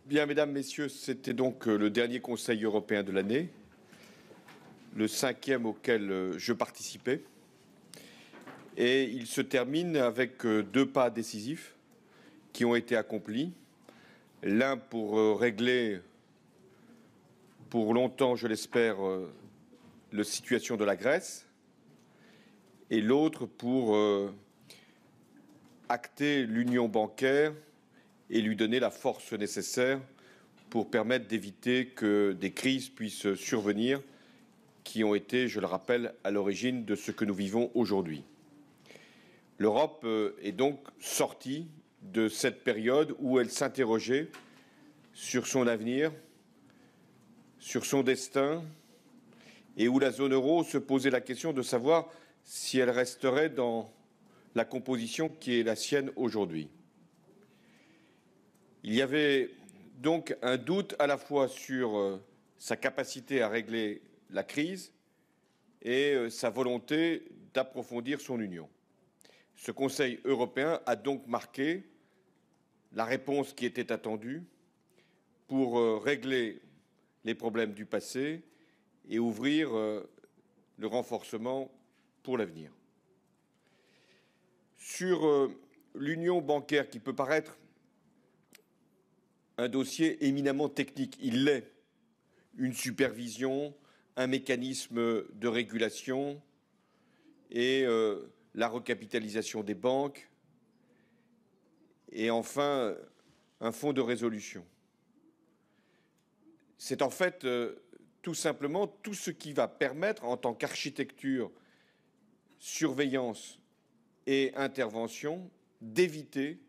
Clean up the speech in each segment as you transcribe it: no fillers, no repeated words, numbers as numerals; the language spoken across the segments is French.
Bien, mesdames, messieurs, c'était donc le dernier Conseil européen de l'année, le 5e auquel je participais. Et il se termine avec 2 pas décisifs qui ont été accomplis. L'un pour régler, pour longtemps, je l'espère, la situation de la Grèce, et l'autre pour acter l'union bancaire et lui donner la force nécessaire pour permettre d'éviter que des crises puissent survenir qui ont été, je le rappelle, à l'origine de ce que nous vivons aujourd'hui. L'Europe est donc sortie de cette période où elle s'interrogeait sur son avenir, sur son destin, et où la zone euro se posait la question de savoir si elle resterait dans la composition qui est la sienne aujourd'hui. Il y avait donc un doute à la fois sur sa capacité à régler la crise et sa volonté d'approfondir son union. Ce Conseil européen a donc marqué la réponse qui était attendue pour régler les problèmes du passé et ouvrir le renforcement pour l'avenir. Sur l'union bancaire, qui peut paraître un dossier éminemment technique, il l'est. Une supervision, un mécanisme de régulation et la recapitalisation des banques et enfin un fonds de résolution. C'est en fait tout simplement tout ce qui va permettre, en tant qu'architecture, surveillance et intervention, d'éviter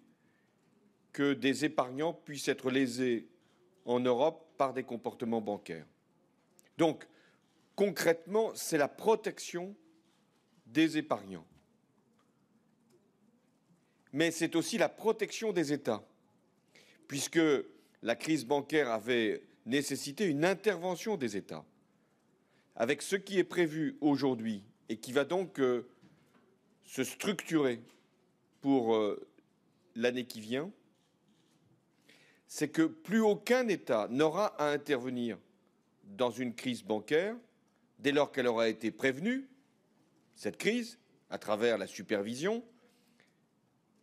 que des épargnants puissent être lésés en Europe par des comportements bancaires. Donc, concrètement, c'est la protection des épargnants. Mais c'est aussi la protection des États, puisque la crise bancaire avait nécessité une intervention des États. Avec ce qui est prévu aujourd'hui et qui va donc se structurer pour l'année qui vient, c'est que plus aucun État n'aura à intervenir dans une crise bancaire dès lors qu'elle aura été prévenue, cette crise, à travers la supervision,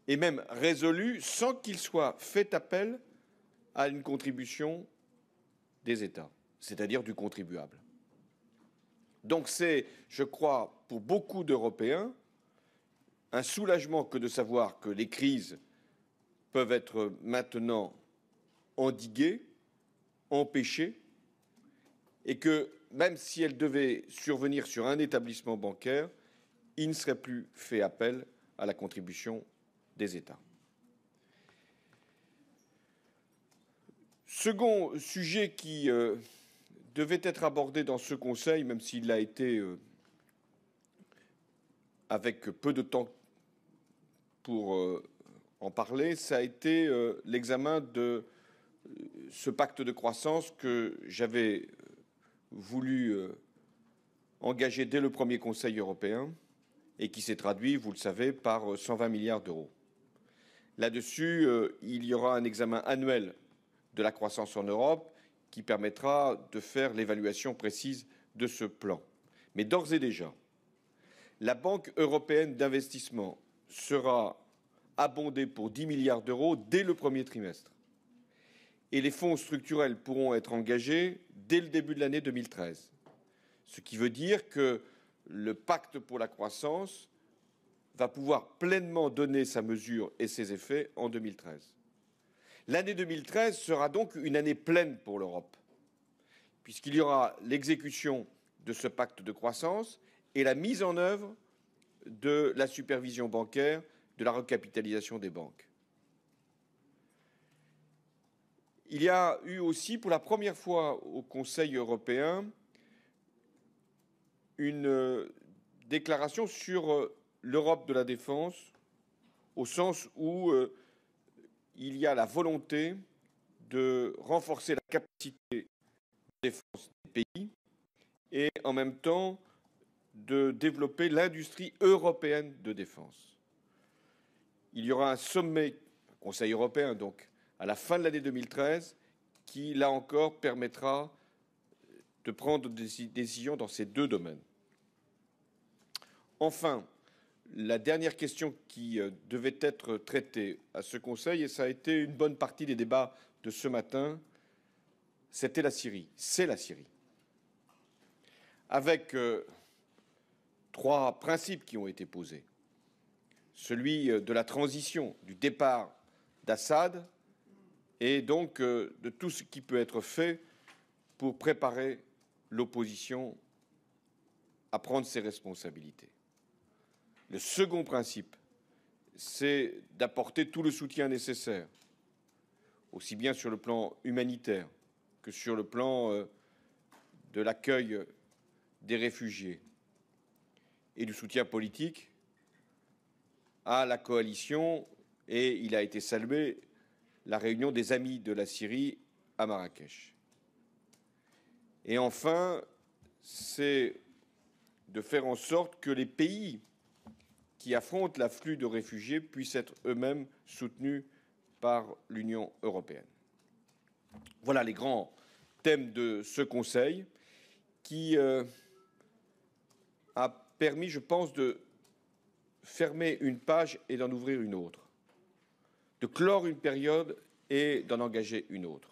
et même résolue sans qu'il soit fait appel à une contribution des États, c'est-à-dire du contribuable. Donc c'est, je crois, pour beaucoup d'Européens, un soulagement que de savoir que les crises peuvent être maintenant endiguées, empêchées, et que même si elles devaient survenir sur un établissement bancaire, il ne serait plus fait appel à la contribution des États. Second sujet qui devait être abordé dans ce Conseil, même s'il a été avec peu de temps pour en parler, ça a été l'examen de ce pacte de croissance que j'avais voulu engager dès le premier Conseil européen et qui s'est traduit, vous le savez, par 120 milliards d'euros. Là-dessus, il y aura un examen annuel de la croissance en Europe qui permettra de faire l'évaluation précise de ce plan. Mais d'ores et déjà, la Banque européenne d'investissement sera abondée pour 10 milliards d'euros dès le premier trimestre. Et les fonds structurels pourront être engagés dès le début de l'année 2013. Ce qui veut dire que le pacte pour la croissance va pouvoir pleinement donner sa mesure et ses effets en 2013. L'année 2013 sera donc une année pleine pour l'Europe, puisqu'il y aura l'exécution de ce pacte de croissance et la mise en œuvre de la supervision bancaire, de la recapitalisation des banques. Il y a eu aussi, pour la première fois au Conseil européen, une déclaration sur l'Europe de la défense, au sens où il y a la volonté de renforcer la capacité de défense des pays et en même temps de développer l'industrie européenne de défense. Il y aura un sommet, Conseil européen donc, à la fin de l'année 2013, qui, là encore, permettra de prendre des décisions dans ces deux domaines. Enfin, la dernière question qui devait être traitée à ce Conseil, et ça a été une bonne partie des débats de ce matin, c'était la Syrie. C'est la Syrie. Avec trois principes qui ont été posés. Celui de la transition, du départ d'Assad, et donc de tout ce qui peut être fait pour préparer l'opposition à prendre ses responsabilités. Le second principe, c'est d'apporter tout le soutien nécessaire, aussi bien sur le plan humanitaire que sur le plan de l'accueil des réfugiés et du soutien politique à la coalition, et il a été salué la réunion des amis de la Syrie à Marrakech. Et enfin, c'est de faire en sorte que les pays qui affrontent l'afflux de réfugiés puissent être eux-mêmes soutenus par l'Union européenne. Voilà les grands thèmes de ce Conseil qui a permis, je pense, de fermer une page et d'en ouvrir une autre, de clore une période et d'en engager une autre.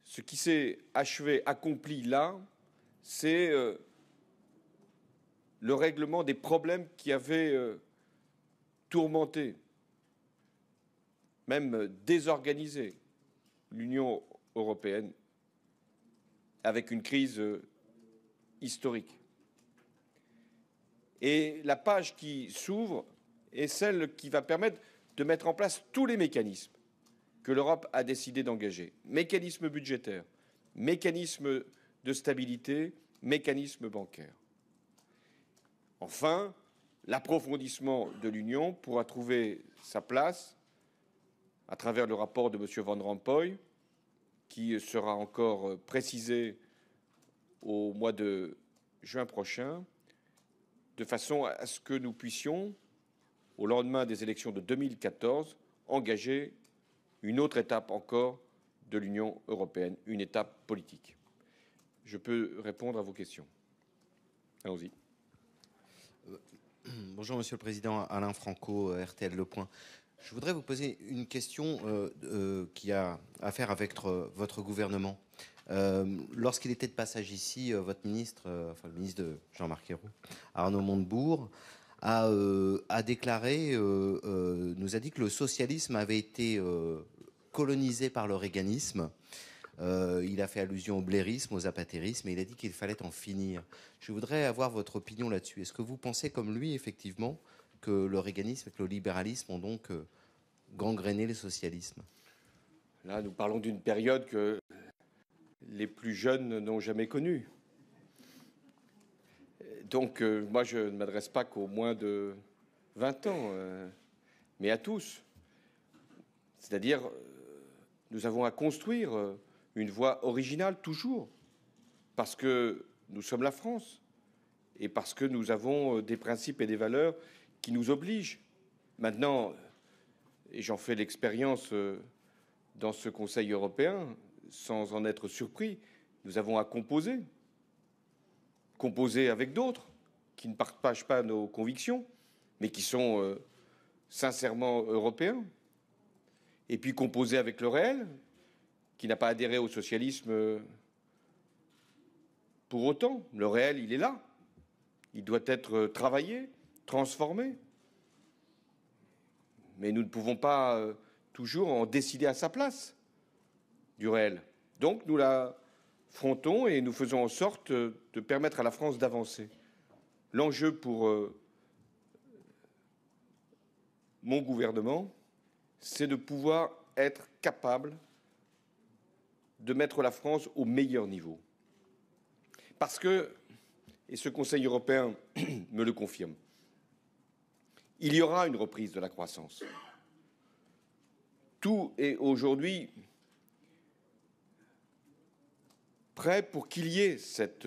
Ce qui s'est achevé, accompli là, c'est le règlement des problèmes qui avaient tourmenté, même désorganisé l'Union européenne avec une crise historique. Et la page qui s'ouvre est celle qui va permettre de mettre en place tous les mécanismes que l'Europe a décidé d'engager. Mécanismes budgétaires, mécanismes de stabilité, mécanismes bancaires. Enfin, l'approfondissement de l'Union pourra trouver sa place à travers le rapport de M. Van Rompuy, qui sera encore précisé au mois de juin prochain, de façon à ce que nous puissions, au lendemain des élections de 2014, engager une autre étape encore de l'Union européenne, une étape politique. Je peux répondre à vos questions. Allons-y. Bonjour Monsieur le Président, Alain Franco, RTL Le Point. Je voudrais vous poser une question qui a à faire avec votre gouvernement. Lorsqu'il était de passage ici, votre ministre, le ministre de Jean-Marc Ayrault, Arnaud Montebourg, a déclaré, nous a dit que le socialisme avait été colonisé par le réganisme. Il a fait allusion au blairisme, au zapatérisme, et il a dit qu'il fallait en finir. Je voudrais avoir votre opinion là-dessus. Est-ce que vous pensez, comme lui, effectivement, que le réganisme et que le libéralisme ont donc gangréné le socialisme? Là, nous parlons d'une période que les plus jeunes n'ont jamais connue. Donc, moi, je ne m'adresse pas qu'aux moins de 20 ans, mais à tous. C'est-à-dire, nous avons à construire une voie originale toujours, parce que nous sommes la France et parce que nous avons des principes et des valeurs qui nous obligent. Maintenant, et j'en fais l'expérience dans ce Conseil européen, sans en être surpris, nous avons à composer avec d'autres qui ne partagent pas nos convictions, mais qui sont sincèrement européens, et puis composer avec le réel, qui n'a pas adhéré au socialisme pour autant. Le réel, il est là. Il doit être travaillé, transformé. Mais nous ne pouvons pas toujours en décider à sa place du réel. Donc nous l'affrontons et nous faisons en sorte de permettre à la France d'avancer. L'enjeu pour mon gouvernement, c'est de pouvoir être capable de mettre la France au meilleur niveau. Parce que, et ce Conseil européen me le confirme, il y aura une reprise de la croissance. Tout est aujourd'hui prêt pour qu'il y ait cette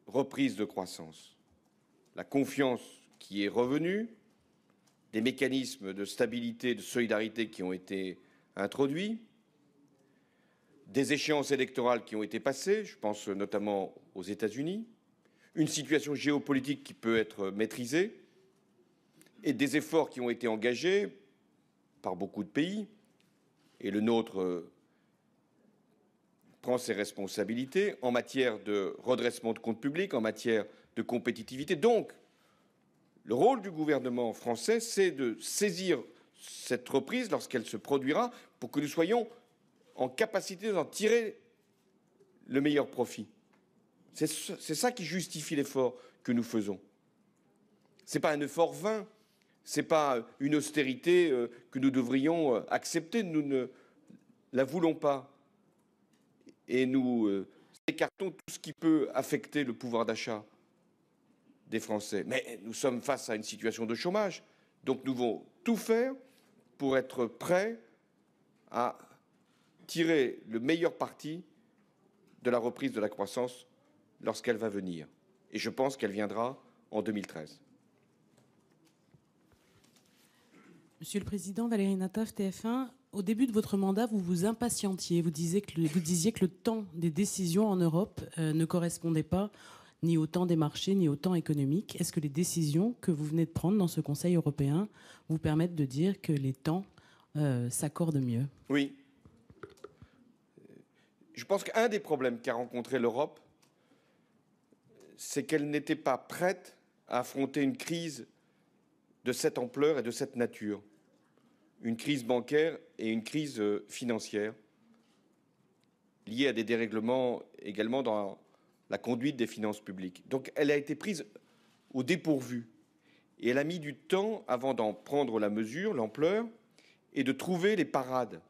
reprise de croissance. La confiance qui est revenue, des mécanismes de stabilité, de solidarité qui ont été introduit, des échéances électorales qui ont été passées, je pense notamment aux États-Unis, une situation géopolitique qui peut être maîtrisée et des efforts qui ont été engagés par beaucoup de pays, et le nôtre prend ses responsabilités en matière de redressement de comptes publics, en matière de compétitivité. Donc, le rôle du gouvernement français, c'est de saisir cette reprise lorsqu'elle se produira pour que nous soyons en capacité d'en tirer le meilleur profit. C'est ça qui justifie l'effort que nous faisons. Ce n'est pas un effort vain, ce n'est pas une austérité que nous devrions accepter, nous ne la voulons pas. Et nous écartons tout ce qui peut affecter le pouvoir d'achat des Français. Mais nous sommes face à une situation de chômage, donc nous devons tout faire pour être prêts à tirer le meilleur parti de la reprise de la croissance lorsqu'elle va venir. Et je pense qu'elle viendra en 2013. Monsieur le Président, Valérie Nataf, TF1, au début de votre mandat, vous vous impatientiez. Vous disiez que le temps des décisions en Europe ne correspondait pas ni au temps des marchés, ni au temps économique. Est-ce que les décisions que vous venez de prendre dans ce Conseil européen vous permettent de dire que les temps s'accordent mieux? Oui. Je pense qu'un des problèmes qu'a rencontré l'Europe, c'est qu'elle n'était pas prête à affronter une crise de cette ampleur et de cette nature. Une crise bancaire et une crise financière, liée à des dérèglements également dans la conduite des finances publiques. Donc elle a été prise au dépourvu. Et elle a mis du temps avant d'en prendre la mesure, l'ampleur, et de trouver les parades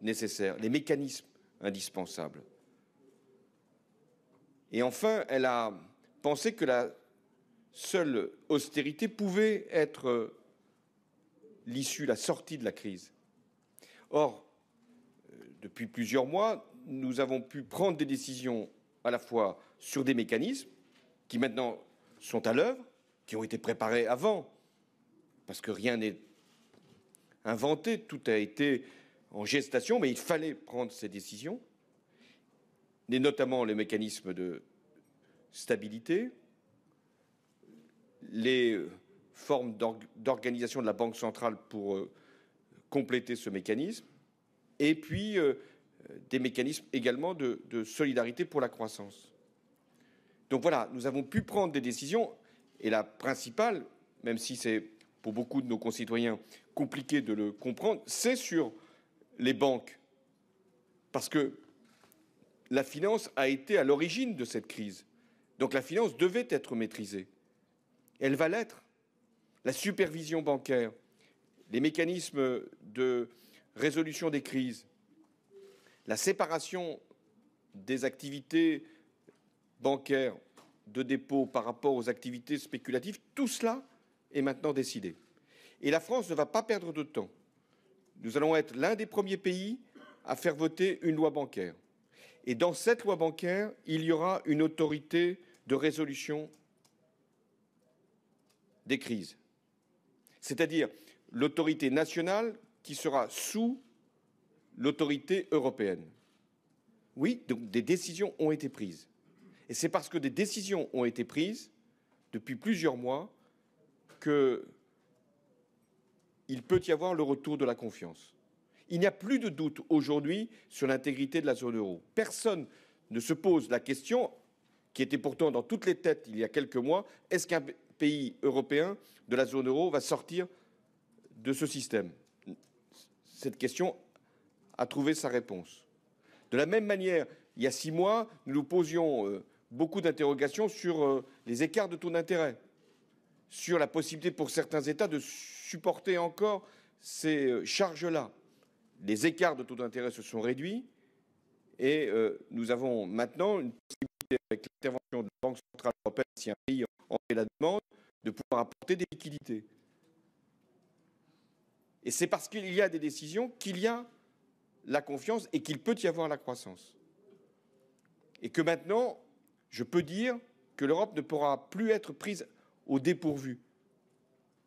nécessaires, les mécanismes indispensables. Et enfin, elle a pensé que la seule austérité pouvait être l'issue, la sortie de la crise. Or, depuis plusieurs mois, nous avons pu prendre des décisions à la fois sur des mécanismes qui maintenant sont à l'œuvre, qui ont été préparés avant, parce que rien n'est inventé, tout a été en gestation, mais il fallait prendre ces décisions, et notamment les mécanismes de stabilité, les formes d'organisation de la Banque centrale pour compléter ce mécanisme, et puis des mécanismes également de solidarité pour la croissance. Donc voilà, nous avons pu prendre des décisions, et la principale, même si c'est pour beaucoup de nos concitoyens compliqué de le comprendre, c'est sur les banques. Parce que la finance a été à l'origine de cette crise. Donc la finance devait être maîtrisée. Elle va l'être. La supervision bancaire, les mécanismes de résolution des crises, la séparation des activités bancaires de dépôt par rapport aux activités spéculatives, tout cela est maintenant décidé. Et la France ne va pas perdre de temps. Nous allons être l'un des premiers pays à faire voter une loi bancaire. Et dans cette loi bancaire, il y aura une autorité de résolution des crises. C'est-à-dire l'autorité nationale qui sera sous l'autorité européenne. Oui, donc des décisions ont été prises. Et c'est parce que des décisions ont été prises depuis plusieurs mois qu'il peut y avoir le retour de la confiance. Il n'y a plus de doute aujourd'hui sur l'intégrité de la zone euro. Personne ne se pose la question, qui était pourtant dans toutes les têtes il y a quelques mois, est-ce qu'un pays européen de la zone euro va sortir de ce système? Cette question a trouvé sa réponse. De la même manière, il y a 6 mois, nous nous posions beaucoup d'interrogations sur les écarts de taux d'intérêt, sur la possibilité pour certains États de supporter encore ces charges-là. Les écarts de taux d'intérêt se sont réduits et nous avons maintenant une possibilité, avec l'intervention de la Banque centrale européenne, si un pays en fait la demande, de pouvoir apporter des liquidités. Et c'est parce qu'il y a des décisions qu'il y a la confiance et qu'il peut y avoir la croissance. Et que maintenant, je peux dire que l'Europe ne pourra plus être prise au dépourvu,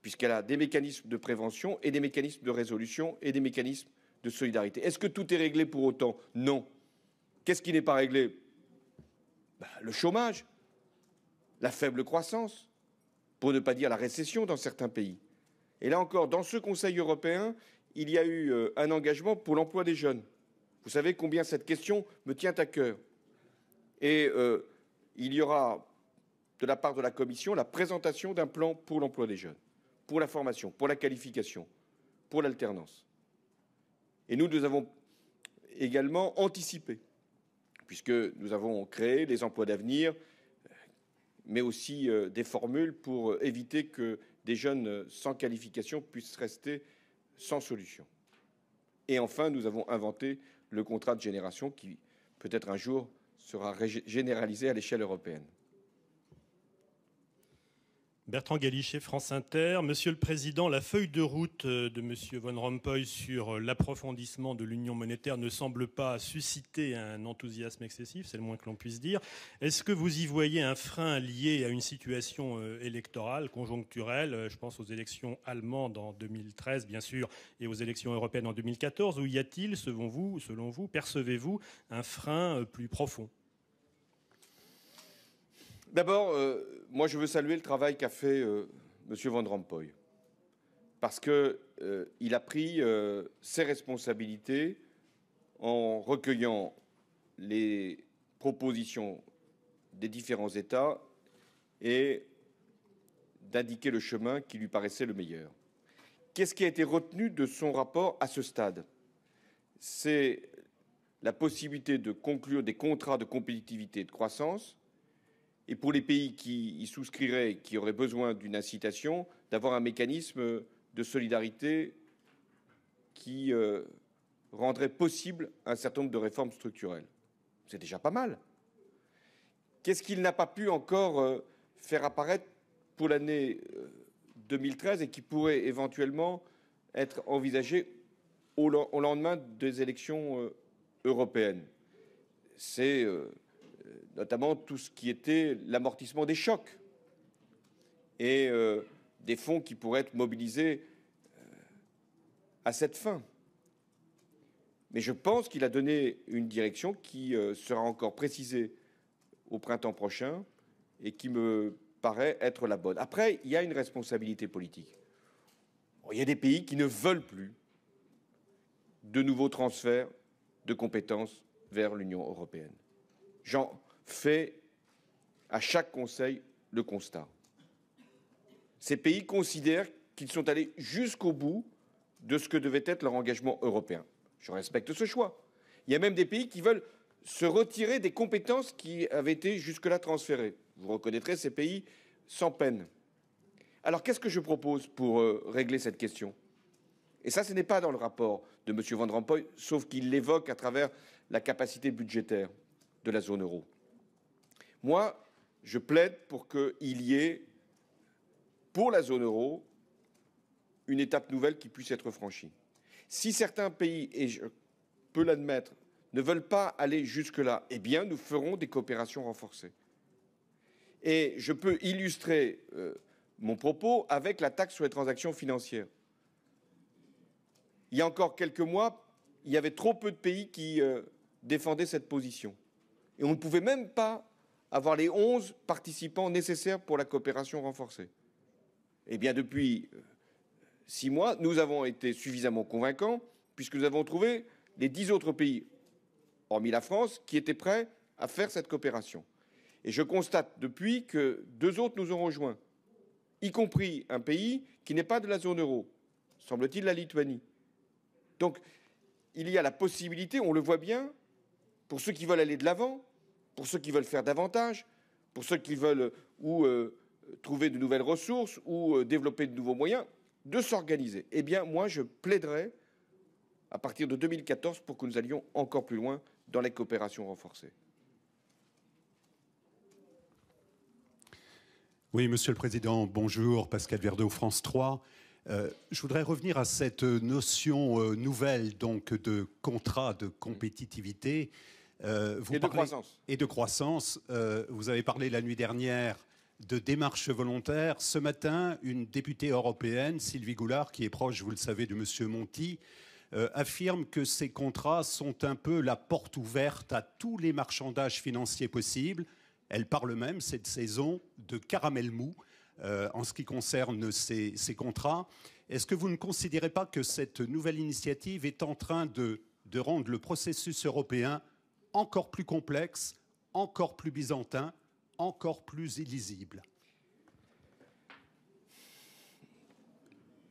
puisqu'elle a des mécanismes de prévention et des mécanismes de résolution et des mécanismes de solidarité. Est-ce que tout est réglé pour autant? Non. Qu'est-ce qui n'est pas réglé? Le chômage, la faible croissance, pour ne pas dire la récession dans certains pays. Et là encore, dans ce Conseil européen, il y a eu un engagement pour l'emploi des jeunes. Vous savez combien cette question me tient à cœur. Et il y aura, de la part de la Commission, la présentation d'un plan pour l'emploi des jeunes, pour la formation, pour la qualification, pour l'alternance. Et nous avons également anticipé, puisque nous avons créé les emplois d'avenir, mais aussi des formules pour éviter que des jeunes sans qualification puissent rester sans solution. Et enfin, nous avons inventé le contrat de génération qui, peut-être un jour, sera généralisé à l'échelle européenne. Bertrand Galichet, France Inter. Monsieur le Président, la feuille de route de Monsieur Van Rompuy sur l'approfondissement de l'union monétaire ne semble pas susciter un enthousiasme excessif, c'est le moins que l'on puisse dire. Est-ce que vous y voyez un frein lié à une situation électorale, conjoncturelle? Je pense aux élections allemandes en 2013, bien sûr, et aux élections européennes en 2014. Ou y a-t-il, selon vous, percevez-vous un frein plus profond? D'abord, moi, je veux saluer le travail qu'a fait M. Van Rompuy, parce qu'il a pris ses responsabilités en recueillant les propositions des différents États et d'indiquer le chemin qui lui paraissait le meilleur. Qu'est-ce qui a été retenu de son rapport à ce stade? C'est la possibilité de conclure des contrats de compétitivité et de croissance, et pour les pays qui y souscriraient et qui auraient besoin d'une incitation, d'avoir un mécanisme de solidarité qui rendrait possible un certain nombre de réformes structurelles. C'est déjà pas mal. Qu'est-ce qu'il n'a pas pu encore faire apparaître pour l'année 2013 et qui pourrait éventuellement être envisagé au lendemain des élections européennes? C'est notamment tout ce qui était l'amortissement des chocs et des fonds qui pourraient être mobilisés à cette fin. Mais je pense qu'il a donné une direction qui sera encore précisée au printemps prochain et qui me paraît être la bonne. Après, il y a une responsabilité politique. Il y a des pays qui ne veulent plus de nouveaux transferts de compétences vers l'Union européenne. J'en fais à chaque Conseil le constat. Ces pays considèrent qu'ils sont allés jusqu'au bout de ce que devait être leur engagement européen. Je respecte ce choix. Il y a même des pays qui veulent se retirer des compétences qui avaient été jusque-là transférées. Vous reconnaîtrez ces pays sans peine. Alors qu'est-ce que je propose pour régler cette question? Et ça, ce n'est pas dans le rapport de M. Van Rompuy, sauf qu'il l'évoque à travers la capacité budgétaire de la zone euro. Moi, je plaide pour qu'il y ait, pour la zone euro, une étape nouvelle qui puisse être franchie. Si certains pays, et je peux l'admettre, ne veulent pas aller jusque-là, eh bien, nous ferons des coopérations renforcées. Et je peux illustrer mon propos avec la taxe sur les transactions financières. Il y a encore quelques mois, il y avait trop peu de pays qui défendaient cette position. Et on ne pouvait même pas avoir les 11 participants nécessaires pour la coopération renforcée. Eh bien, depuis 6 mois, nous avons été suffisamment convaincants, puisque nous avons trouvé les 10 autres pays, hormis la France, qui étaient prêts à faire cette coopération. Et je constate depuis que 2 autres nous ont rejoints, y compris un pays qui n'est pas de la zone euro, semble-t-il la Lituanie. Donc, il y a la possibilité, on le voit bien, pour ceux qui veulent aller de l'avant, pour ceux qui veulent faire davantage, pour ceux qui veulent trouver de nouvelles ressources ou développer de nouveaux moyens, de s'organiser. Eh bien, moi, je plaiderai à partir de 2014 pour que nous allions encore plus loin dans les coopérations renforcées. Oui, Monsieur le Président, bonjour. Pascal Verdeau, France 3. Je voudrais revenir à cette notion nouvelle donc, de contrat de compétitivité. Et de croissance. Vous avez parlé la nuit dernière de démarche volontaire. Ce matin, une députée européenne, Sylvie Goulard, qui est proche, vous le savez, de M. Monti, affirme que ces contrats sont un peu la porte ouverte à tous les marchandages financiers possibles. Elle parle même, cette saison, de caramel mou en ce qui concerne ces contrats. Est-ce que vous ne considérez pas que cette nouvelle initiative est en train de rendre le processus européen encore plus complexe, encore plus byzantin, encore plus illisible?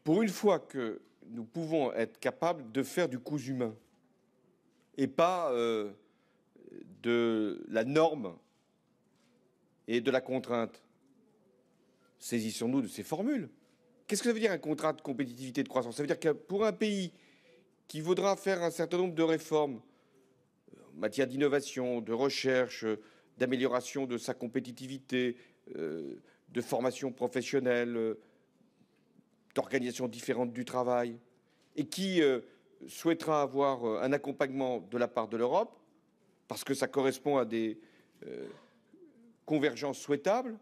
Pour une fois que nous pouvons être capables de faire du cousu humain et pas de la norme et de la contrainte, saisissons-nous de ces formules. Qu'est-ce que ça veut dire un contrat de compétitivité et de croissance? Ça veut dire que pour un pays qui voudra faire un certain nombre de réformes en matière d'innovation, de recherche, d'amélioration de sa compétitivité, de formation professionnelle, d'organisation différente du travail, et qui souhaitera avoir un accompagnement de la part de l'Europe, parce que ça correspond à des convergences souhaitables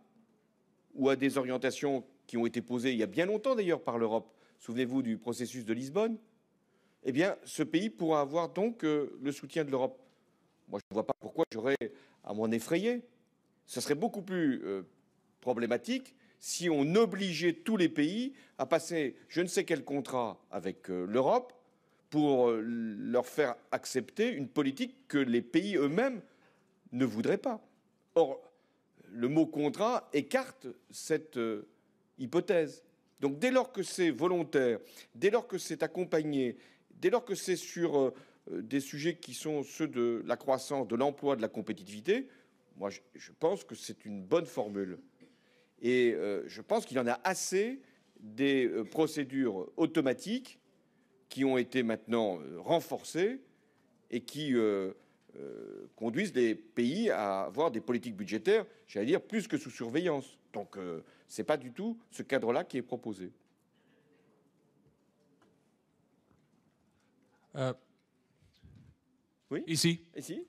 ou à des orientations qui ont été posées il y a bien longtemps d'ailleurs par l'Europe. Souvenez-vous du processus de Lisbonne. Eh bien, ce pays pourra avoir donc le soutien de l'Europe. Moi, je ne vois pas pourquoi j'aurais à m'en effrayer. Ce serait beaucoup plus problématique si on obligeait tous les pays à passer je ne sais quel contrat avec l'Europe pour leur faire accepter une politique que les pays eux-mêmes ne voudraient pas. Or, le mot contrat écarte cette hypothèse. Donc dès lors que c'est volontaire, dès lors que c'est accompagné, dès lors que c'est sur des sujets qui sont ceux de la croissance, de l'emploi, de la compétitivité, moi je pense que c'est une bonne formule. Et je pense qu'il y en a assez des procédures automatiques qui ont été maintenant renforcées et qui conduisent les pays à avoir des politiques budgétaires, j'allais dire, plus que sous surveillance. Donc ce n'est pas du tout ce cadre-là qui est proposé. Oui. Ici. Ici.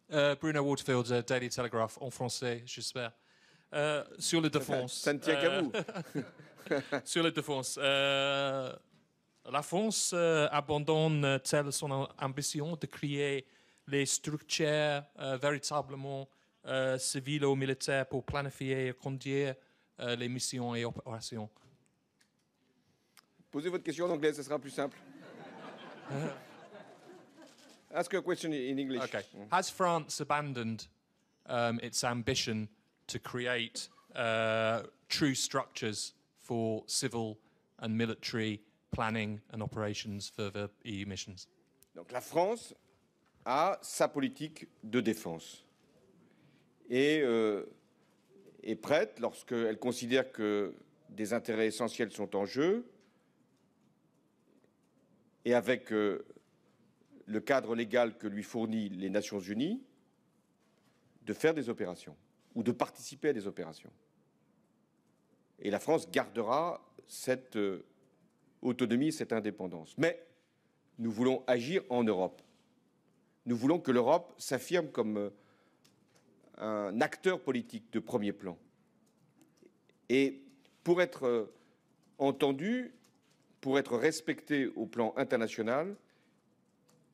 Bruno Waterfield, Daily Telegraph, en français, j'espère. Sur la défense. Ça ne tient qu'à vous. Sur la défense. La France abandonne-t-elle son ambition de créer les structures véritablement civiles ou militaires pour planifier et conduire les missions et opérations? Posez votre question en anglais, ce sera plus simple. Ask a question in English. Okay. Has France abandoned its ambition to create true structures for civil and military planning and operations for the EU missions? Donc la France a sa politique de défense et est prête, lorsqu'elle considère que des intérêts essentiels sont en jeu, et avec le cadre légal que lui fournit les Nations Unies, de faire des opérations ou de participer à des opérations. Et la France gardera cette autonomie, cette indépendance. Mais nous voulons agir en Europe. Nous voulons que l'Europe s'affirme comme un acteur politique de premier plan. Et pour être entendu, pour être respecté au plan international,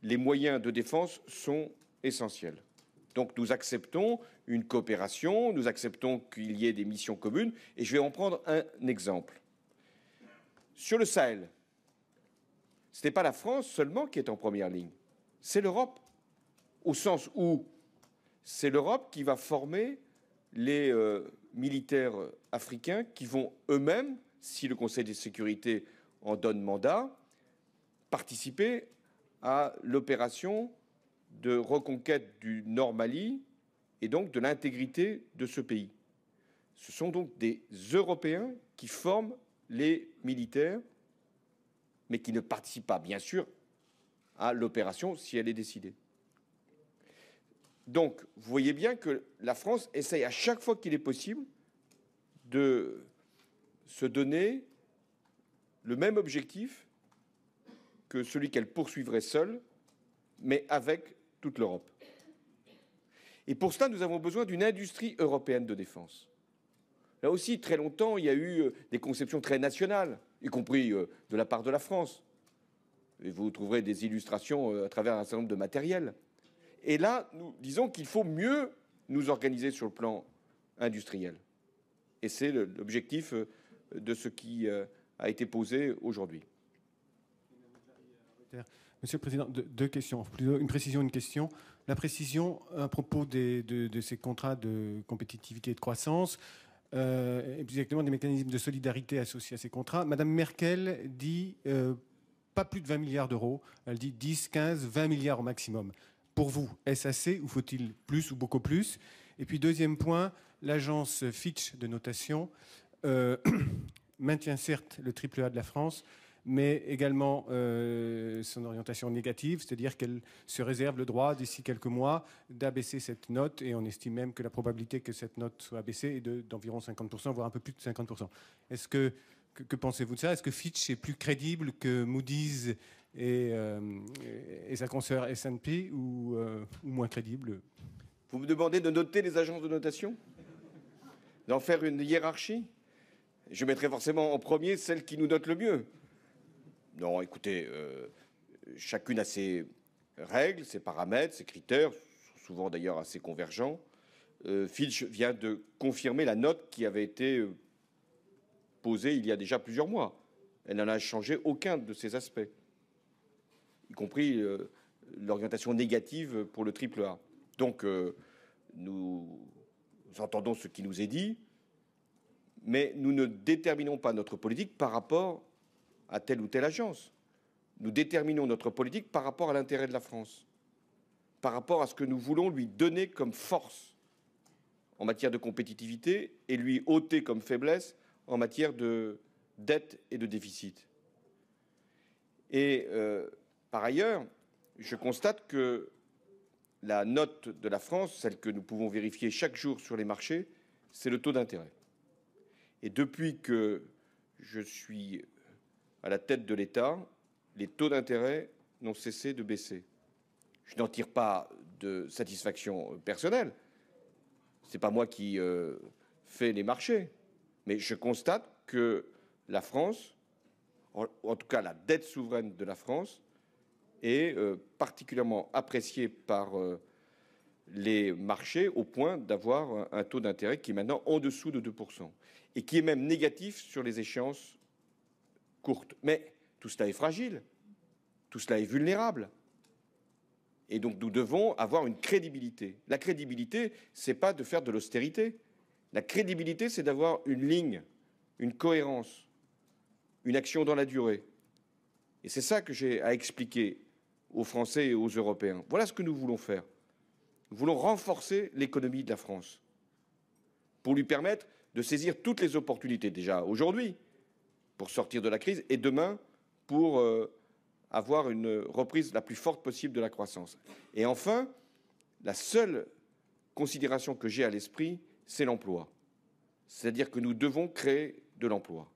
les moyens de défense sont essentiels. Donc nous acceptons une coopération, nous acceptons qu'il y ait des missions communes, et je vais en prendre un exemple. Sur le Sahel, ce n'est pas la France seulement qui est en première ligne, c'est l'Europe, au sens où c'est l'Europe qui va former les militaires africains qui vont eux-mêmes, si le Conseil de sécurité en donne mandat, participer à l'opération de reconquête du Nord Mali et donc de l'intégrité de ce pays. Ce sont donc des Européens qui forment les militaires, mais qui ne participent pas, bien sûr, à l'opération si elle est décidée. Donc, vous voyez bien que la France essaye à chaque fois qu'il est possible de se donner le même objectif que celui qu'elle poursuivrait seule, mais avec toute l'Europe. Et pour cela, nous avons besoin d'une industrie européenne de défense. Là aussi, très longtemps, il y a eu des conceptions très nationales, y compris de la part de la France. Et vous trouverez des illustrations à travers un certain nombre de matériels. Et là, nous disons qu'il faut mieux nous organiser sur le plan industriel. Et c'est l'objectif de ce qui a été posé aujourd'hui. Monsieur le Président, deux questions, plutôt une précision, une question. La précision à propos de ces contrats de compétitivité et de croissance, et plus exactement des mécanismes de solidarité associés à ces contrats. Madame Merkel dit pas plus de 20 milliards d'euros, elle dit 10, 15, 20 milliards au maximum. Pour vous, est-ce assez ou faut-il plus ou beaucoup plus? Et puis deuxième point, l'agence Fitch de notation maintient certes le AAA de la France, mais également son orientation négative, c'est-à-dire qu'elle se réserve le droit d'ici quelques mois d'abaisser cette note, et on estime même que la probabilité que cette note soit abaissée est d'environ 50%, voire un peu plus de 50%. Est-ce que pensez-vous de ça? Est-ce que Fitch est plus crédible que Moody's et sa consoeur S&P ou moins crédible? Vous me demandez de noter les agences de notation? D'en faire une hiérarchie? Je mettrai forcément en premier celle qui nous note le mieux. Non, écoutez, chacune a ses règles, ses paramètres, ses critères, souvent d'ailleurs assez convergents. Fitch vient de confirmer la note qui avait été posée il y a déjà plusieurs mois. Elle n'en a changé aucun de ces aspects, y compris l'orientation négative pour le AAA. Donc, nous entendons ce qui nous est dit, mais nous ne déterminons pas notre politique par rapport à telle ou telle agence. Nous déterminons notre politique par rapport à l'intérêt de la France, par rapport à ce que nous voulons lui donner comme force en matière de compétitivité et lui ôter comme faiblesse en matière de dette et de déficit. Et par ailleurs, je constate que la note de la France, celle que nous pouvons vérifier chaque jour sur les marchés, c'est le taux d'intérêt. Et depuis que je suis à la tête de l'État, les taux d'intérêt n'ont cessé de baisser. Je n'en tire pas de satisfaction personnelle. Ce n'est pas moi qui fais les marchés. Mais je constate que la France, en tout cas la dette souveraine de la France, est particulièrement appréciée par les marchés au point d'avoir un taux d'intérêt qui est maintenant en dessous de 2% et qui est même négatif sur les échéances courtes. Mais tout cela est fragile, tout cela est vulnérable. Et donc nous devons avoir une crédibilité. La crédibilité, ce n'est pas de faire de l'austérité. La crédibilité, c'est d'avoir une ligne, une cohérence, une action dans la durée. Et c'est ça que j'ai à expliquer aux Français et aux Européens. Voilà ce que nous voulons faire. Nous voulons renforcer l'économie de la France pour lui permettre de saisir toutes les opportunités, déjà aujourd'hui, pour sortir de la crise, et demain, pour avoir une reprise la plus forte possible de la croissance. Et enfin, la seule considération que j'ai à l'esprit, c'est l'emploi. C'est-à-dire que nous devons créer de l'emploi.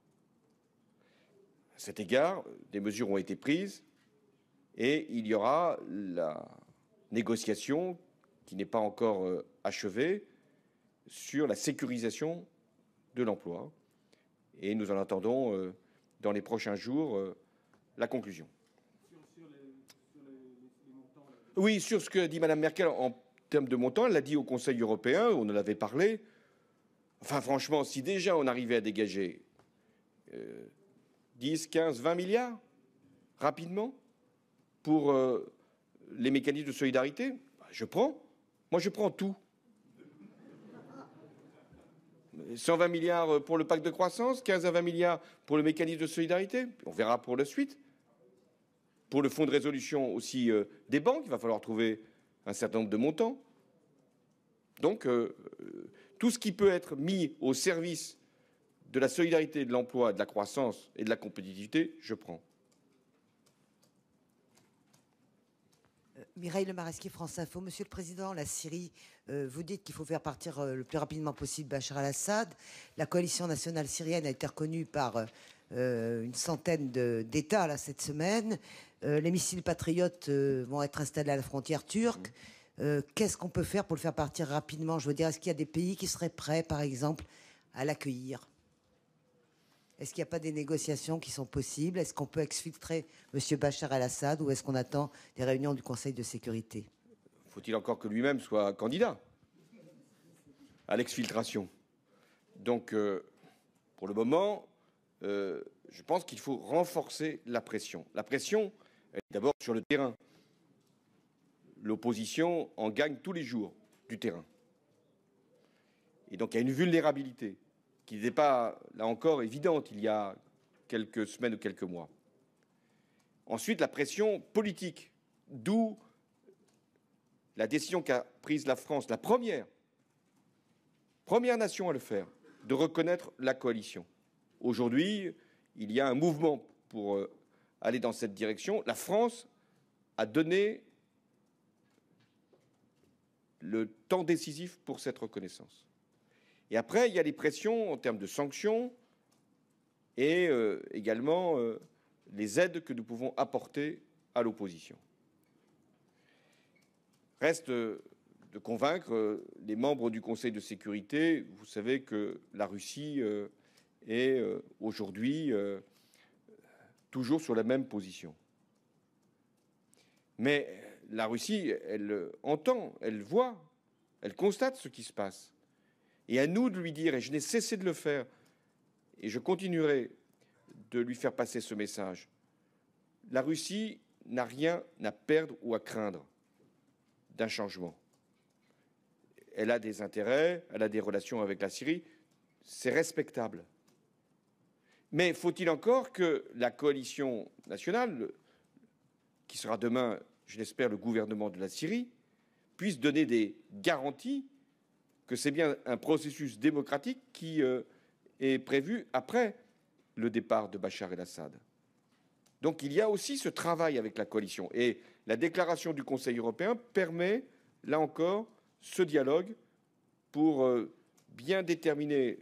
À cet égard, des mesures ont été prises et il y aura la négociation qui n'est pas encore achevée sur la sécurisation de l'emploi. Et nous en attendons dans les prochains jours la conclusion. Oui, sur ce que dit Mme Merkel en termes de montant, elle l'a dit au Conseil européen, on en avait parlé. Enfin, franchement, si déjà on arrivait à dégager 10, 15, 20 milliards rapidement pour les mécanismes de solidarité, je prends. Moi, je prends tout. 120 milliards pour le pacte de croissance, 15 à 20 milliards pour le mécanisme de solidarité. On verra pour la suite. Pour le fonds de résolution aussi des banques, il va falloir trouver un certain nombre de montants. Donc, tout ce qui peut être mis au service de la solidarité, de l'emploi, de la croissance et de la compétitivité, je prends. Mireille Lemarasquier, France Info. Monsieur le Président, la Syrie, vous dites qu'il faut faire partir le plus rapidement possible Bachar al-Assad. La coalition nationale syrienne a été reconnue par une centaine d'États là, cette semaine. Les missiles patriotes vont être installés à la frontière turque. Qu'est-ce qu'on peut faire pour le faire partir rapidement? Je veux dire, est-ce qu'il y a des pays qui seraient prêts, par exemple, à l'accueillir? Est-ce qu'il n'y a pas des négociations qui sont possibles? Est-ce qu'on peut exfiltrer M. Bachar el-Assad ou est-ce qu'on attend des réunions du Conseil de sécurité? Faut-il encore que lui-même soit candidat à l'exfiltration? Donc, pour le moment, je pense qu'il faut renforcer la pression. La pression, elle est d'abord sur le terrain. L'opposition en gagne tous les jours du terrain. Et donc, il y a une vulnérabilité qui n'était pas, là encore, évidente il y a quelques semaines ou quelques mois. Ensuite, la pression politique, d'où la décision qu'a prise la France, la première nation à le faire, de reconnaître la coalition. Aujourd'hui, il y a un mouvement pour aller dans cette direction. La France a donné le temps décisif pour cette reconnaissance. Et après, il y a les pressions en termes de sanctions et également les aides que nous pouvons apporter à l'opposition. Reste de convaincre les membres du Conseil de sécurité. Vous savez que la Russie est aujourd'hui toujours sur la même position. Mais la Russie, elle entend, elle voit, elle constate ce qui se passe. Et à nous de lui dire, et je n'ai cessé de le faire, et je continuerai de lui faire passer ce message, la Russie n'a rien à perdre ou à craindre d'un changement. Elle a des intérêts, elle a des relations avec la Syrie, c'est respectable. Mais faut-il encore que la coalition nationale, qui sera demain, je l'espère, le gouvernement de la Syrie, puisse donner des garanties que c'est bien un processus démocratique qui est prévu après le départ de Bachar el-Assad. Donc il y a aussi ce travail avec la coalition. Et la déclaration du Conseil européen permet, là encore, ce dialogue pour bien déterminer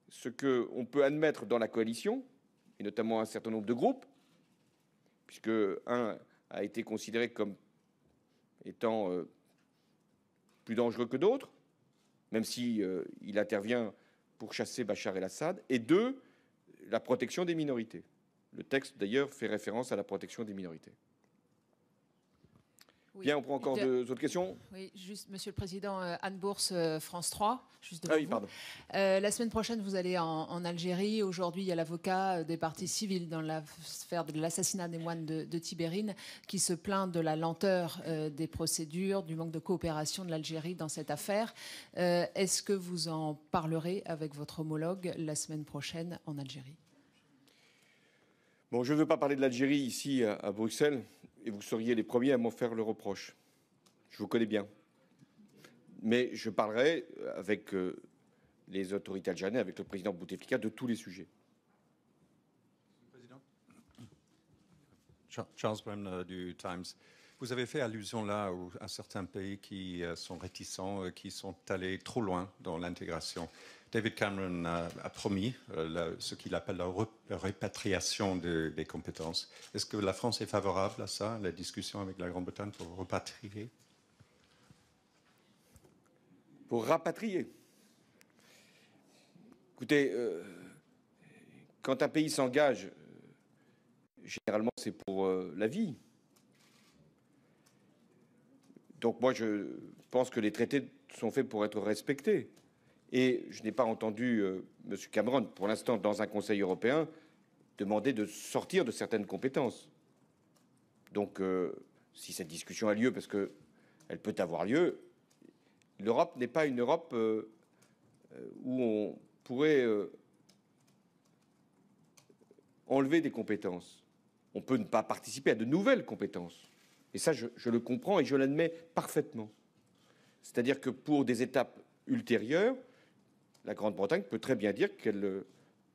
ce qu'on peut admettre dans la coalition, et notamment un certain nombre de groupes, puisque un a été considéré comme étant plus dangereux que d'autres, même si il intervient pour chasser Bachar el-Assad, et deux, la protection des minorités. Le texte, d'ailleurs, fait référence à la protection des minorités. Oui. Bien, on prend encore deux autres questions. Oui, juste, Monsieur le Président, Anne Bourse, France 3. Juste devant ah oui, vous. pardon. La semaine prochaine, vous allez en Algérie. Aujourd'hui, il y a l'avocat des parties civiles dans l'affaire de l'assassinat des moines de Tibérine qui se plaint de la lenteur des procédures, du manque de coopération de l'Algérie dans cette affaire. Est-ce que vous en parlerez avec votre homologue la semaine prochaine en Algérie? Bon, je ne veux pas parler de l'Algérie ici à Bruxelles, et vous seriez les premiers à m'en faire le reproche. Je vous connais bien. Mais je parlerai avec les autorités algériennes, avec le président Bouteflika, de tous les sujets. Charles Bremner du Times. Vous avez fait allusion là à certains pays qui sont réticents, qui sont allés trop loin dans l'intégration. David Cameron a promis ce qu'il appelle la répatriation des compétences. Est-ce que la France est favorable à ça, à la discussion avec la Grande-Bretagne pour repatrier? Pour rapatrier. Écoutez, quand un pays s'engage, généralement c'est pour la vie. Donc moi je pense que les traités sont faits pour être respectés. Et je n'ai pas entendu M. Cameron, pour l'instant, dans un Conseil européen, demander de sortir de certaines compétences. Donc, si cette discussion a lieu, parce qu'elle peut avoir lieu, l'Europe n'est pas une Europe où on pourrait enlever des compétences. On peut ne pas participer à de nouvelles compétences. Et ça, je le comprends et je l'admets parfaitement. C'est-à-dire que pour des étapes ultérieures, la Grande-Bretagne peut très bien dire qu'elle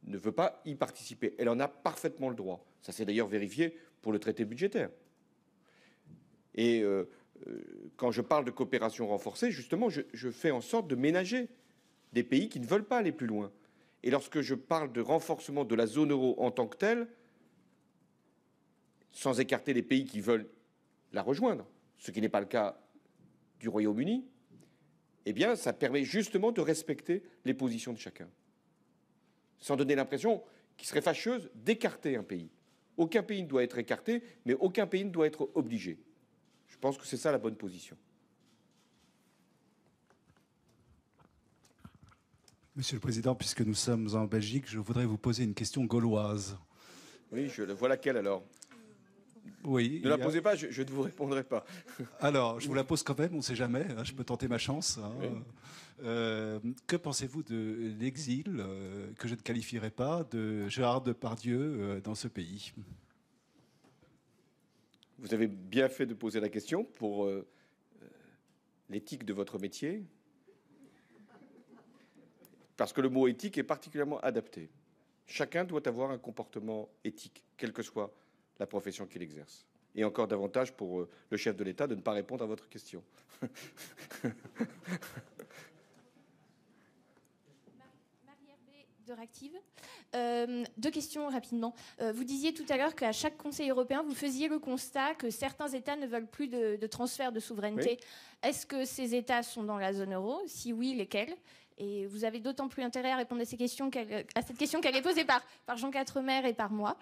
ne veut pas y participer. Elle en a parfaitement le droit. Ça s'est d'ailleurs vérifié pour le traité budgétaire. Et quand je parle de coopération renforcée, justement, je fais en sorte de ménager des pays qui ne veulent pas aller plus loin. Et lorsque je parle de renforcement de la zone euro en tant que telle, sans écarter les pays qui veulent la rejoindre, ce qui n'est pas le cas du Royaume-Uni, eh bien, ça permet justement de respecter les positions de chacun. sans donner l'impression qui serait fâcheuse d'écarter un pays. Aucun pays ne doit être écarté, mais aucun pays ne doit être obligé. Je pense que c'est ça la bonne position. Monsieur le Président, puisque nous sommes en Belgique, je voudrais vous poser une question gauloise. Oui, je vois laquelle alors. Oui. Ne la posez pas, je ne vous répondrai pas. Alors, je vous la pose quand même, on ne sait jamais, hein, je peux tenter ma chance. Hein. Oui. Que pensez-vous de l'exil, que je ne qualifierais pas, de Gérard Depardieu dans ce pays? Vous avez bien fait de poser la question pour l'éthique de votre métier, parce que le mot éthique est particulièrement adapté. Chacun doit avoir un comportement éthique, quelle que soit la profession qu'il exerce. Et encore davantage pour le chef de l'État de ne pas répondre à votre question. D'Euractiv. Deux questions rapidement. Vous disiez tout à l'heure qu'à chaque Conseil européen, vous faisiez le constat que certains États ne veulent plus de transfert de souveraineté. Oui. Est-ce que ces États sont dans la zone euro? Si oui, lesquels? Et vous avez d'autant plus intérêt à répondre à cette question qu'elle est posée par Jean Quatremer et par moi.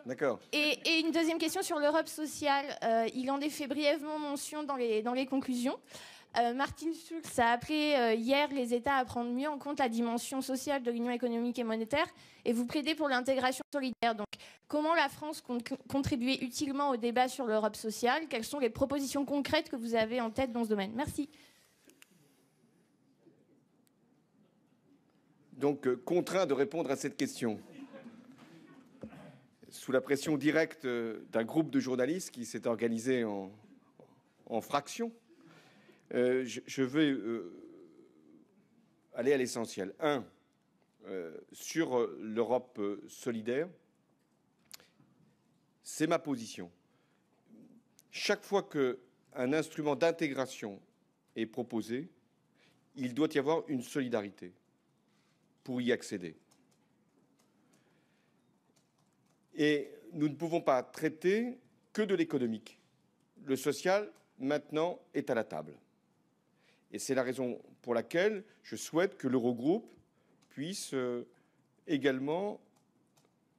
D'accord. Et une deuxième question sur l'Europe sociale. Il en est fait brièvement mention dans les conclusions. Martin Schulz a appelé hier les États à prendre mieux en compte la dimension sociale de l'Union économique et monétaire, et vous plaidez pour l'intégration solidaire. Donc, comment la France compte contribuer utilement au débat sur l'Europe sociale? Quelles sont les propositions concrètes que vous avez en tête dans ce domaine? Merci. Donc, contraint de répondre à cette question, sous la pression directe d'un groupe de journalistes qui s'est organisé en fractions, je vais aller à l'essentiel. Sur l'Europe solidaire, c'est ma position. Chaque fois qu'un instrument d'intégration est proposé, il doit y avoir une solidarité pour y accéder. Et nous ne pouvons pas traiter que de l'économique. Le social, maintenant, est à la table. Et c'est la raison pour laquelle je souhaite que l'Eurogroupe puisse également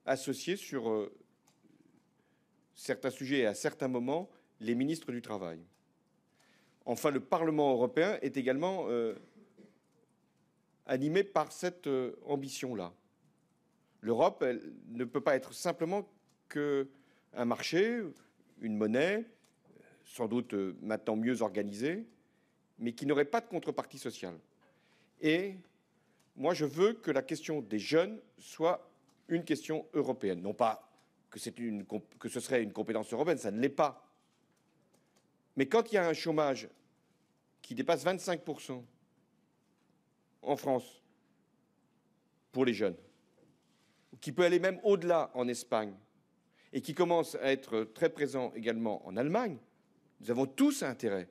associer sur certains sujets et à certains moments les ministres du Travail. Enfin, le Parlement européen est également animé par cette ambition-là. L'Europe, elle ne peut pas être simplement qu'un marché, une monnaie, sans doute maintenant mieux organisée, mais qui n'aurait pas de contrepartie sociale. Et moi, je veux que la question des jeunes soit une question européenne. Non pas que ce serait une compétence européenne, ça ne l'est pas. Mais quand il y a un chômage qui dépasse 25% en France pour les jeunes, qui peut aller même au-delà en Espagne, et qui commence à être très présent également en Allemagne, nous avons tous intérêt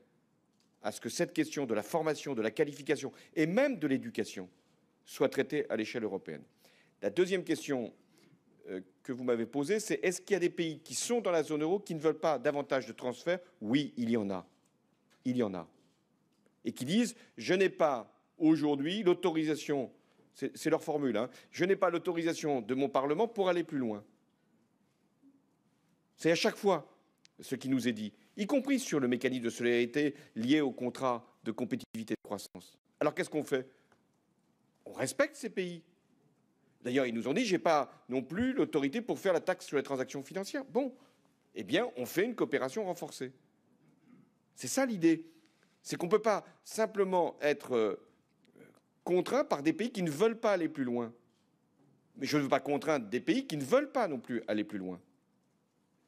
à ce que cette question de la formation, de la qualification et même de l'éducation soit traitée à l'échelle européenne. La deuxième question que vous m'avez posée, c'est est-ce qu'il y a des pays qui sont dans la zone euro qui ne veulent pas davantage de transferts? Oui, il y en a. Il y en a. Et qui disent « je n'ai pas aujourd'hui l'autorisation », c'est leur formule, hein, « je n'ai pas l'autorisation de mon Parlement pour aller plus loin ». C'est à chaque fois ce qui nous est dit, y compris sur le mécanisme de solidarité lié au contrat de compétitivité et de croissance. Alors qu'est-ce qu'on fait? On respecte ces pays. D'ailleurs, ils nous ont dit, je n'ai pas non plus l'autorité pour faire la taxe sur les transactions financières. Bon, eh bien, on fait une coopération renforcée. C'est ça l'idée. C'est qu'on ne peut pas simplement être contraint par des pays qui ne veulent pas aller plus loin. Mais je ne veux pas contraindre des pays qui ne veulent pas non plus aller plus loin.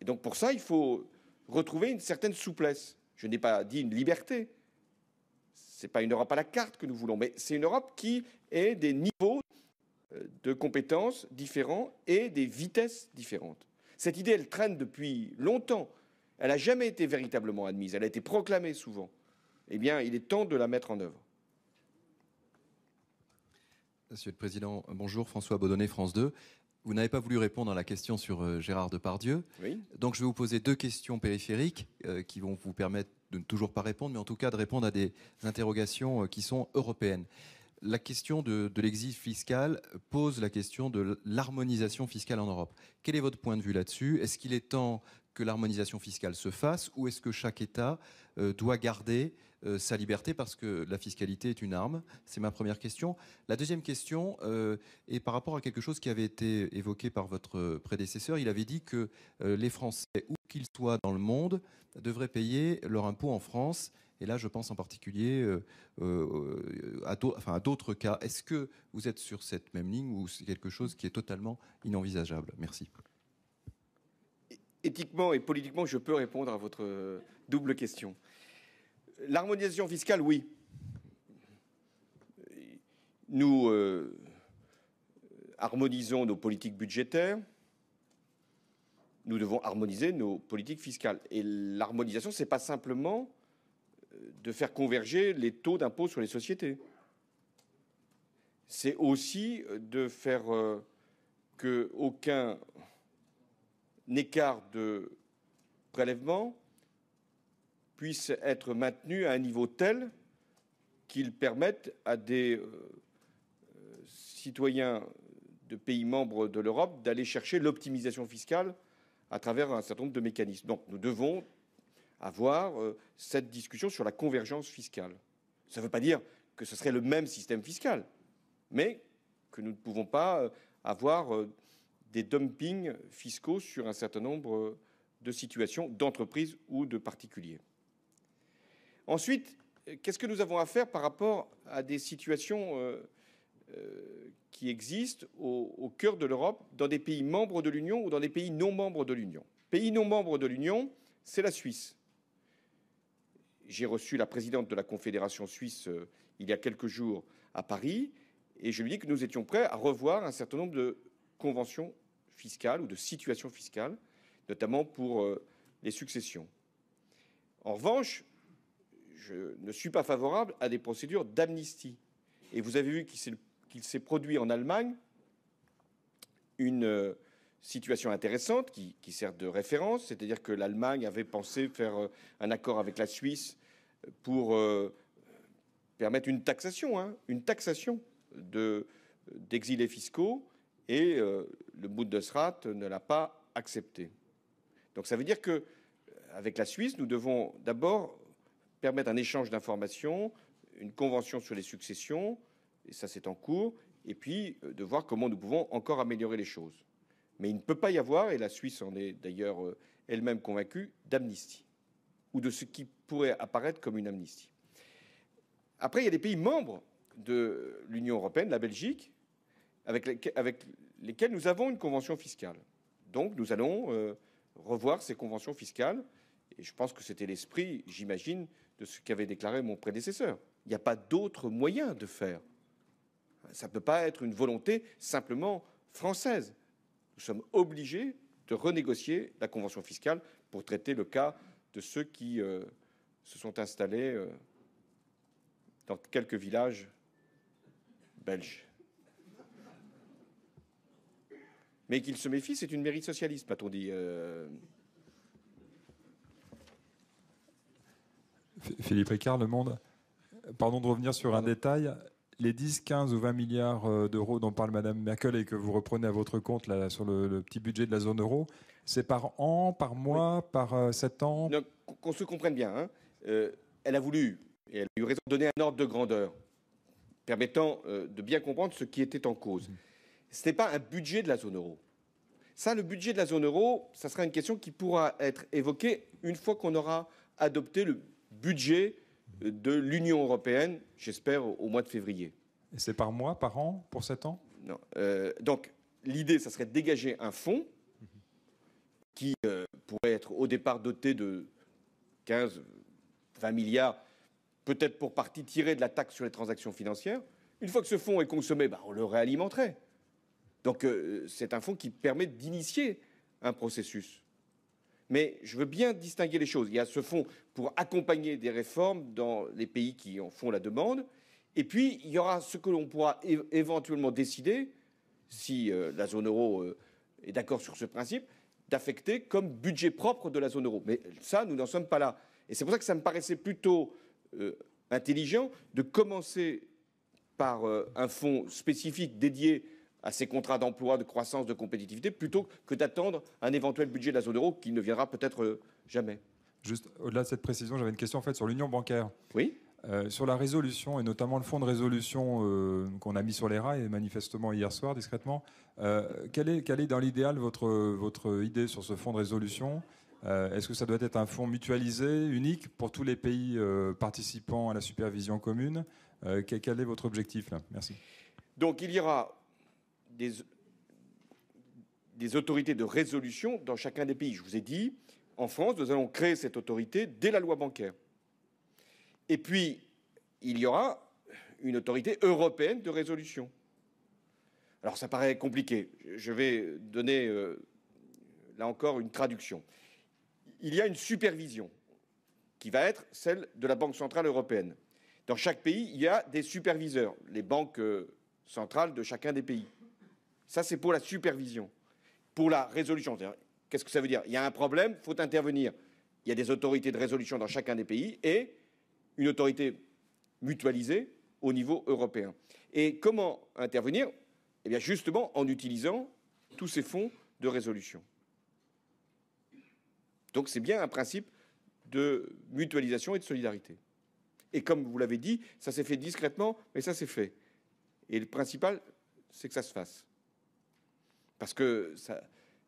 Et donc pour ça, il faut retrouver une certaine souplesse. Je n'ai pas dit une liberté. Ce n'est pas une Europe à la carte que nous voulons, mais c'est une Europe qui ait des niveaux de compétences différents et des vitesses différentes. Cette idée, elle traîne depuis longtemps. Elle n'a jamais été véritablement admise. Elle a été proclamée souvent. Eh bien, il est temps de la mettre en œuvre. Monsieur le Président, bonjour, François Baudonnet, France 2. Vous n'avez pas voulu répondre à la question sur Gérard Depardieu. Oui. Donc je vais vous poser deux questions périphériques qui vont vous permettre de ne toujours pas répondre, mais en tout cas de répondre à des interrogations qui sont européennes. la question de l'exil fiscal pose la question de l'harmonisation fiscale en Europe. Quel est votre point de vue là-dessus? Est-ce qu'il est temps que l'harmonisation fiscale se fasse, ou est-ce que chaque État doit garder sa liberté parce que la fiscalité est une arme? C'est ma première question. La deuxième question est par rapport à quelque chose qui avait été évoqué par votre prédécesseur. Il avait dit que les Français, où qu'ils soient dans le monde, devraient payer leur impôt en France. Et là, je pense en particulier à d'autres cas. Est-ce que vous êtes sur cette même ligne ou c'est quelque chose qui est totalement inenvisageable? Merci. Éthiquement et politiquement, je peux répondre à votre double question. L'harmonisation fiscale, oui. Nous harmonisons nos politiques budgétaires. Nous devons harmoniser nos politiques fiscales. Et l'harmonisation, ce n'est pas simplement de faire converger les taux d'impôt sur les sociétés. C'est aussi de faire qu'aucun écart de prélèvement puisse être maintenu à un niveau tel qu'il permette à des citoyens de pays membres de l'Europe d'aller chercher l'optimisation fiscale à travers un certain nombre de mécanismes. Donc nous devons avoir cette discussion sur la convergence fiscale. Ça ne veut pas dire que ce serait le même système fiscal, mais que nous ne pouvons pas avoir des dumpings fiscaux sur un certain nombre de situations d'entreprises ou de particuliers. Ensuite, qu'est-ce que nous avons à faire par rapport à des situations qui existent au cœur de l'Europe, dans des pays membres de l'Union ou dans des pays non membres de l'Union? Pays non membres de l'Union, c'est la Suisse. J'ai reçu la présidente de la Confédération suisse il y a quelques jours à Paris, et je lui dis que nous étions prêts à revoir un certain nombre de conventions fiscales ou de situations fiscales, notamment pour les successions. En revanche, je ne suis pas favorable à des procédures d'amnistie. Et vous avez vu qu'il s'est produit en Allemagne une situation intéressante qui sert de référence, c'est-à-dire que l'Allemagne avait pensé faire un accord avec la Suisse pour permettre une taxation d'exilés fiscaux, et le Bundesrat ne l'a pas accepté. Donc ça veut dire qu'avec la Suisse, nous devons d'abord permettre un échange d'informations, une convention sur les successions, et ça c'est en cours, et puis de voir comment nous pouvons encore améliorer les choses. Mais il ne peut pas y avoir, et la Suisse en est d'ailleurs elle-même convaincue, d'amnistie, ou de ce qui pourrait apparaître comme une amnistie. Après, il y a des pays membres de l'Union européenne, la Belgique, avec lesquels nous avons une convention fiscale. Donc nous allons revoir ces conventions fiscales, et je pense que c'était l'esprit, j'imagine, de ce qu'avait déclaré mon prédécesseur. Il n'y a pas d'autre moyen de faire. Ça ne peut pas être une volonté simplement française. Nous sommes obligés de renégocier la convention fiscale pour traiter le cas de ceux qui se sont installés dans quelques villages belges. Mais qu'ils se méfient, c'est une mairie socialiste, m'a-t-on dit. Philippe Ricard, Le Monde. Pardon de revenir sur un détail. Les 10, 15 ou 20 milliards d'euros dont parle Mme Merkel et que vous reprenez à votre compte là, sur le petit budget de la zone euro, c'est par an, par mois, oui, par 7 ans? Qu'on se comprenne bien. Hein. Elle a voulu, et elle a eu raison, de donner un ordre de grandeur permettant de bien comprendre ce qui était en cause. Ce n'est pas un budget de la zone euro. Ça, le budget de la zone euro, ça sera une question qui pourra être évoquée une fois qu'on aura adopté le budget de l'Union européenne, j'espère au mois de février. Et c'est par mois, par an, pour 7 ans? Non. Donc, l'idée, ça serait de dégager un fonds qui pourrait être au départ doté de 15, 20 milliards, peut-être pour partie tirée de la taxe sur les transactions financières. Une fois que ce fonds est consommé, on le réalimenterait. Donc, c'est un fonds qui permet d'initier un processus. Mais je veux bien distinguer les choses. Il y a ce fonds pour accompagner des réformes dans les pays qui en font la demande. Et puis, il y aura ce que l'on pourra éventuellement décider, si la zone euro est d'accord sur ce principe, d'affecter comme budget propre de la zone euro. Mais ça, nous n'en sommes pas là. Et c'est pour ça que ça me paraissait plutôt intelligent de commencer par un fonds spécifique dédié à ces contrats d'emploi, de croissance, de compétitivité, plutôt que d'attendre un éventuel budget de la zone euro qui ne viendra peut-être jamais. Juste au-delà de cette précision, j'avais une question en fait sur l'union bancaire. Oui. Sur la résolution, et notamment le fonds de résolution qu'on a mis sur les rails, manifestement hier soir, discrètement, quelle est dans l'idéal votre idée sur ce fonds de résolution? Est-ce que ça doit être un fonds mutualisé, unique, pour tous les pays participants à la supervision commune? Quel est votre objectif là? Merci. Donc il y aura des autorités de résolution dans chacun des pays. Je vous ai dit, en France, nous allons créer cette autorité dès la loi bancaire. Et puis, il y aura une autorité européenne de résolution. Alors, ça paraît compliqué. Je vais donner, là encore, une traduction. Il y a une supervision qui va être celle de la Banque centrale européenne. Dans chaque pays, il y a des superviseurs, les banques centrales de chacun des pays. Ça, c'est pour la supervision. Pour la résolution, qu'est-ce que ça veut dire? Il y a un problème, il faut intervenir. Il y a des autorités de résolution dans chacun des pays et une autorité mutualisée au niveau européen. Et comment intervenir? Eh bien, justement, en utilisant tous ces fonds de résolution. Donc, c'est bien un principe de mutualisation et de solidarité. Et comme vous l'avez dit, ça s'est fait discrètement, mais ça s'est fait. Et le principal, c'est que ça se fasse. Parce que,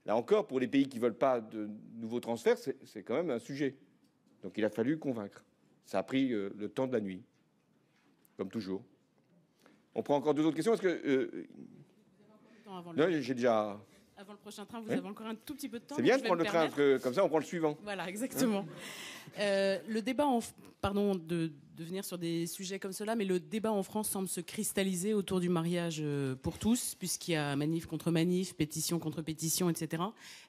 là encore, pour les pays qui ne veulent pas de nouveaux transferts, c'est quand même un sujet. Donc, il a fallu convaincre. Ça a pris le temps de la nuit, comme toujours. On prend encore 2 autres questions parce que non, j'ai déjà. Avant le prochain train, vous avez encore un tout petit peu de temps. C'est bien de prendre le train, parce que comme ça, on prend le suivant. Voilà, exactement. Le débat, pardon de venir sur des sujets comme cela, mais le débat en France semble se cristalliser autour du mariage pour tous, puisqu'il y a manif contre manif, pétition contre pétition, etc.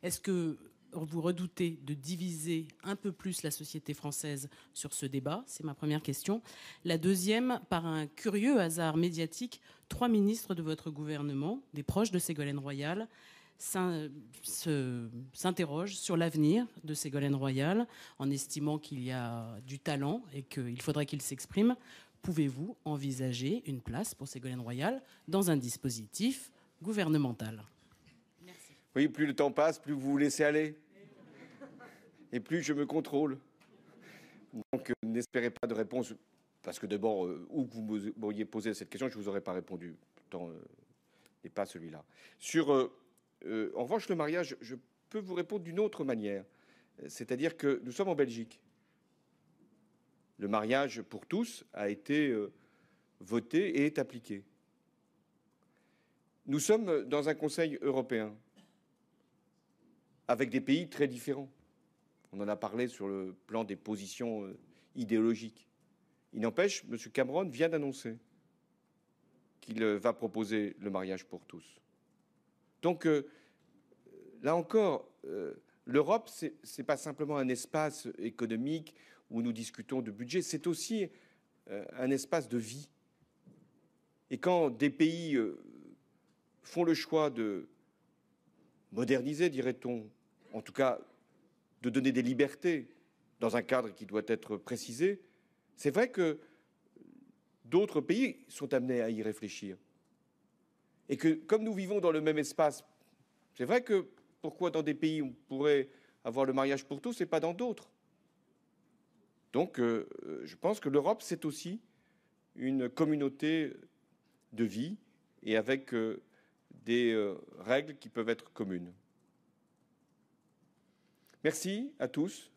Est-ce que vous redoutez de diviser un peu plus la société française sur ce débat? C'est ma première question. La deuxième, par un curieux hasard médiatique, 3 ministres de votre gouvernement, des proches de Ségolène Royal, s'interrogent sur l'avenir de Ségolène Royal en estimant qu'il y a du talent et qu'il faudrait qu'il s'exprime. Pouvez-vous envisager une place pour Ségolène Royal dans un dispositif gouvernemental? Merci. Oui, plus le temps passe, plus vous vous laissez aller. Et plus je me contrôle. Donc, n'espérez pas de réponse, parce que d'abord, où que vous m'auriez posé cette question, je ne vous aurais pas répondu. Le temps n'est pas celui-là. En revanche, le mariage, je peux vous répondre d'une autre manière. C'est-à-dire que nous sommes en Belgique. Le mariage pour tous a été voté et est appliqué. Nous sommes dans un Conseil européen avec des pays très différents. On en a parlé sur le plan des positions idéologiques. Il n'empêche, M. Cameron vient d'annoncer qu'il va proposer le mariage pour tous. Donc, là encore, l'Europe, ce n'est pas simplement un espace économique où nous discutons de budget, c'est aussi un espace de vie. Et quand des pays font le choix de moderniser, dirait-on, en tout cas de donner des libertés dans un cadre qui doit être précisé, c'est vrai que d'autres pays sont amenés à y réfléchir. Et que, comme nous vivons dans le même espace, c'est vrai que pourquoi dans des pays où on pourrait avoir le mariage pour tous et pas dans d'autres? Donc, je pense que l'Europe, c'est aussi une communauté de vie et avec des règles qui peuvent être communes. Merci à tous.